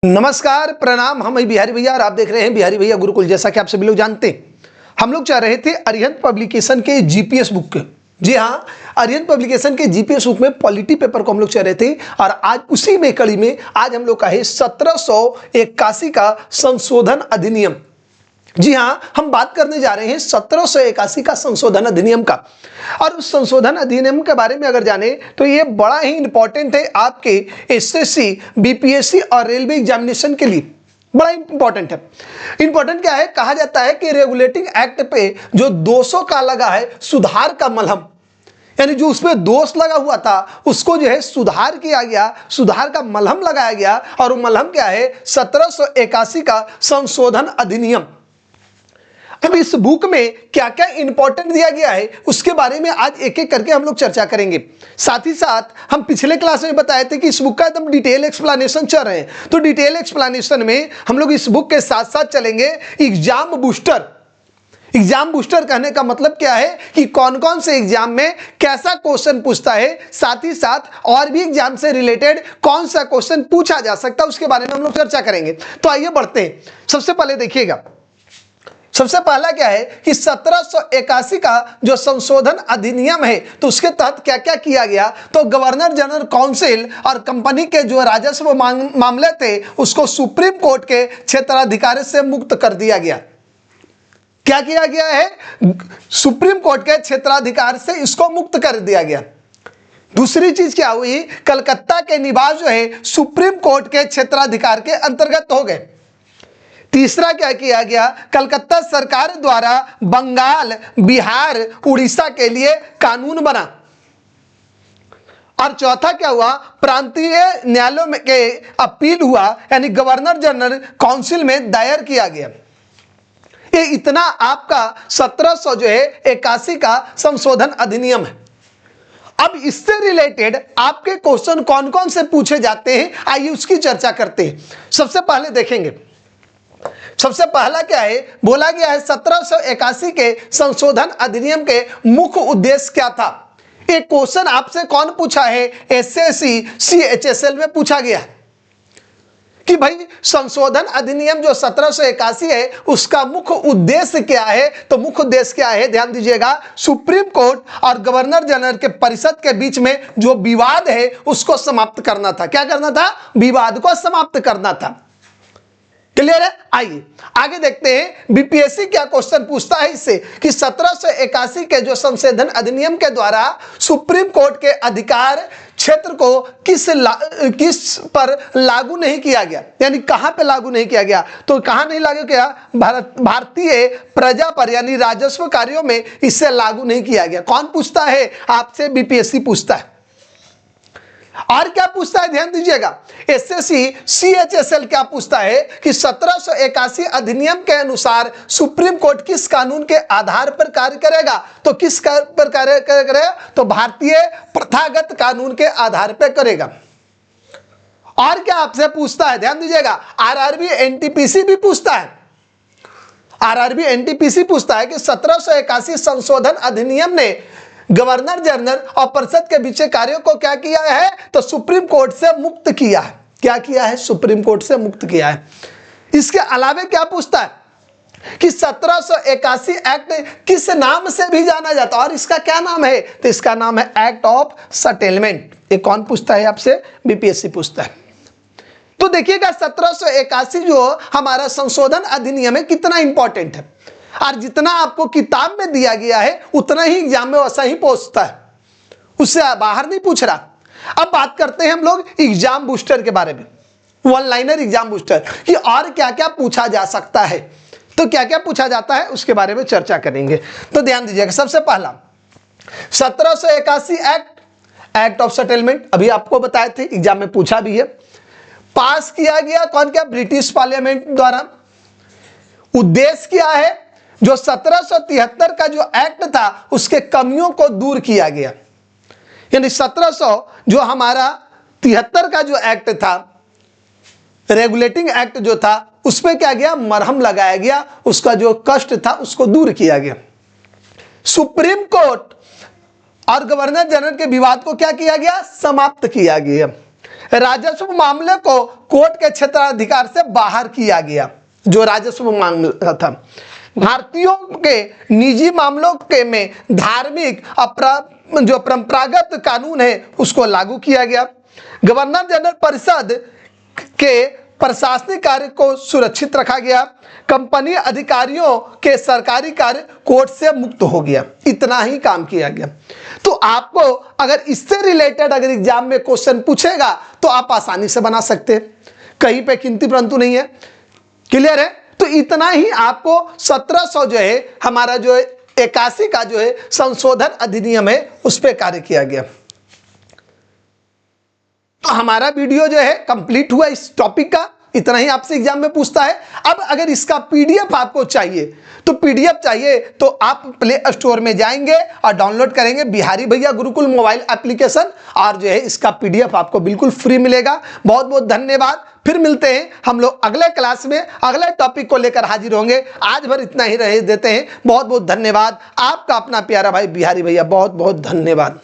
नमस्कार, प्रणाम। हम बिहारी भैया और आप देख रहे हैं बिहारी भैया गुरुकुल। जैसा कि आप सभी लोग जानते हैं, हम लोग चाह रहे थे अरिहंत पब्लिकेशन के जीपीएस बुक के, जी हाँ, अरिहंत पब्लिकेशन के जीपीएस बुक में पॉलिटी पेपर को हम लोग चाह रहे थे। और आज उसी में कड़ी में आज हम लोग का है 1781 का संशोधन अधिनियम। जी हाँ, हम बात करने जा रहे हैं 1781 का संशोधन अधिनियम का। और उस संशोधन अधिनियम के बारे में अगर जाने तो ये बड़ा ही इंपॉर्टेंट है आपके एसएससी, बीपीएससी और रेलवे एग्जामिनेशन के लिए। बड़ा इंपॉर्टेंट है। इंपॉर्टेंट क्या है, कहा जाता है कि रेगुलेटिंग एक्ट पे जो 200 का लगा है सुधार का मलहम, यानी जो उसमें दोष लगा हुआ था उसको जो है सुधार किया गया, सुधार का मलहम लगाया गया। और वो मलहम क्या है, 1781 का संशोधन अधिनियम। अब इस बुक में क्या क्या इंपॉर्टेंट दिया गया है उसके बारे में आज एक एक करके हम लोग चर्चा करेंगे। साथ ही साथ हम पिछले क्लास में बताए थे कि इस बुक का एकदम डिटेल एक्सप्लेनेशन चल रहे हैं, तो डिटेल एक्सप्लेनेशन में हम लोग इस बुक के साथ साथ चलेंगे एग्जाम बूस्टर। एग्जाम बूस्टर कहने का मतलब क्या है कि कौन कौन से एग्जाम में कैसा क्वेश्चन पूछता है, साथ ही साथ और भी एग्जाम से रिलेटेड कौन सा क्वेश्चन पूछा जा सकता है उसके बारे में हम लोग चर्चा करेंगे। तो आइए बढ़ते हैं। सबसे पहले देखिएगा, सबसे पहला क्या है कि 1781 का जो संशोधन अधिनियम है तो उसके तहत क्या क्या किया गया। तो गवर्नर जनरल काउंसिल और कंपनी के जो राजस्व मामले थे उसको सुप्रीम कोर्ट के क्षेत्राधिकार से मुक्त कर दिया गया। क्या किया गया है, सुप्रीम कोर्ट के क्षेत्राधिकार से इसको मुक्त कर दिया गया। दूसरी चीज क्या हुई, कलकत्ता के निवास जो है सुप्रीम कोर्ट के क्षेत्राधिकार के अंतर्गत हो गए। तीसरा क्या किया गया, कलकत्ता सरकार द्वारा बंगाल, बिहार, उड़ीसा के लिए कानून बना। और चौथा क्या हुआ, प्रांतीय न्यायालयों में के अपील हुआ, यानी गवर्नर जनरल काउंसिल में दायर किया गया। ये इतना आपका 1781 का संशोधन अधिनियम है। अब इससे रिलेटेड आपके क्वेश्चन कौन कौन से पूछे जाते हैं, आइए उसकी चर्चा करते हैं। सबसे पहले देखेंगे, सबसे पहला क्या है, बोला गया है 1781 के संशोधन अधिनियम के मुख्य उद्देश्य क्या था। एक क्वेश्चन आपसे कौन पूछा है, एसएससी सीएचएसएल में पूछा गया कि भाई संशोधन अधिनियम जो 1781 है उसका मुख्य उद्देश्य क्या है। तो मुख्य उद्देश्य क्या है, ध्यान दीजिएगा, सुप्रीम कोर्ट और गवर्नर जनरल के परिषद के बीच में जो विवाद है उसको समाप्त करना था। क्या करना था, विवाद को समाप्त करना था। क्लियर है। आइए आगे देखते हैं बीपीएससी क्या क्वेश्चन पूछता है इससे कि 1781 के जो संशोधन अधिनियम के द्वारा सुप्रीम कोर्ट के अधिकार क्षेत्र को किस पर लागू नहीं किया गया, यानी कहां पे लागू नहीं किया गया। तो कहां नहीं लागू किया, भारतीय प्रजा पर, यानी राजस्व कार्यों में इससे लागू नहीं किया गया। कौन पूछता है आपसे, बीपीएससी पूछता है। और क्या पूछता है, ध्यान दीजिएगा, एसएससी सीएचएसएल क्या पूछता है कि 1781 अधिनियम के अनुसार सुप्रीम कोर्ट किस कानून के आधार पर कार्य करेगा। तो किस पर कार्य करेगा, तो भारतीय प्रथागत कानून के आधार पर करेगा। और क्या आपसे पूछता है, ध्यान दीजिएगा, आरआरबी एनटीपीसी भी पूछता है। आरआरबी एनटीपीसी पूछता है कि 1781 संशोधन अधिनियम ने गवर्नर जनरल और परिषद के बीच कार्यों को क्या किया है, तो सुप्रीम कोर्ट से मुक्त किया है। क्या किया है, सुप्रीम कोर्ट से मुक्त किया है। इसके अलावा क्या पूछता है कि 1781 एक्ट किस नाम से भी जाना जाता है, और इसका क्या नाम है, तो इसका नाम है एक्ट ऑफ सेटलमेंट। ये कौन पूछता है आपसे, बीपीएससी पूछता है। तो देखिएगा 1781 जो हमारा संशोधन अधिनियम है कितना इंपॉर्टेंट है, और जितना आपको किताब में दिया गया है उतना ही एग्जाम में वैसा ही पूछता है, उससे बाहर नहीं पूछ रहा। अब बात करते हैं हम लोग एग्जाम बूस्टर के बारे में, वन लाइनर एग्जाम बूस्टर कि और क्या क्या पूछा जा सकता है। तो क्या क्या पूछा जाता है उसके बारे में चर्चा करेंगे। तो ध्यान दीजिएगा, सबसे पहला 1781 एक्ट ऑफ सेटलमेंट, अभी आपको बताए थे, एग्जाम में पूछा भी है। पास किया गया कौन, क्या, ब्रिटिश पार्लियामेंट द्वारा। उद्देश्य क्या है, जो 1773 का जो एक्ट था उसके कमियों को दूर किया गया, यानी 1700 जो हमारा 73 का जो एक्ट था, रेगुलेटिंग एक्ट जो था, उसमें क्या गया, मरहम लगाया गया, उसका जो कष्ट था उसको दूर किया गया। सुप्रीम कोर्ट और गवर्नर जनरल के विवाद को क्या किया गया, समाप्त किया गया। राजस्व मामले को कोर्ट के क्षेत्राधिकार से बाहर किया गया। जो राजस्व मामला था, भारतीयों के निजी मामलों के में धार्मिक जो परंपरागत कानून है उसको लागू किया गया। गवर्नर जनरल परिषद के प्रशासनिक कार्य को सुरक्षित रखा गया। कंपनी अधिकारियों के सरकारी कार्य कोर्ट से मुक्त हो गया। इतना ही काम किया गया। तो आपको अगर इससे रिलेटेड अगर एग्जाम में क्वेश्चन पूछेगा तो आप आसानी से बना सकते हैं, कहीं पे किंतु परंतु नहीं है। क्लियर है? तो इतना ही आपको 1700 जो है हमारा जो 81 का जो है संशोधन अधिनियम है उस पर कार्य किया गया। तो हमारा वीडियो जो है कंप्लीट हुआ इस टॉपिक का। इतना ही आपसे एग्जाम में पूछता है। अब अगर इसका पीडीएफ आपको चाहिए तो पीडीएफ चाहिए तो आप प्ले स्टोर में जाएंगे और डाउनलोड करेंगे बिहारी भैया गुरुकुल मोबाइल एप्लीकेशन, और जो है इसका पीडीएफ आपको बिल्कुल फ्री मिलेगा। बहुत बहुत धन्यवाद। फिर मिलते हैं हम लोग अगले क्लास में, अगले टॉपिक को लेकर हाजिर होंगे। आज भर इतना ही रह देते हैं। बहुत बहुत धन्यवाद। आपका अपना प्यारा भाई बिहारी भैया, बहुत बहुत धन्यवाद।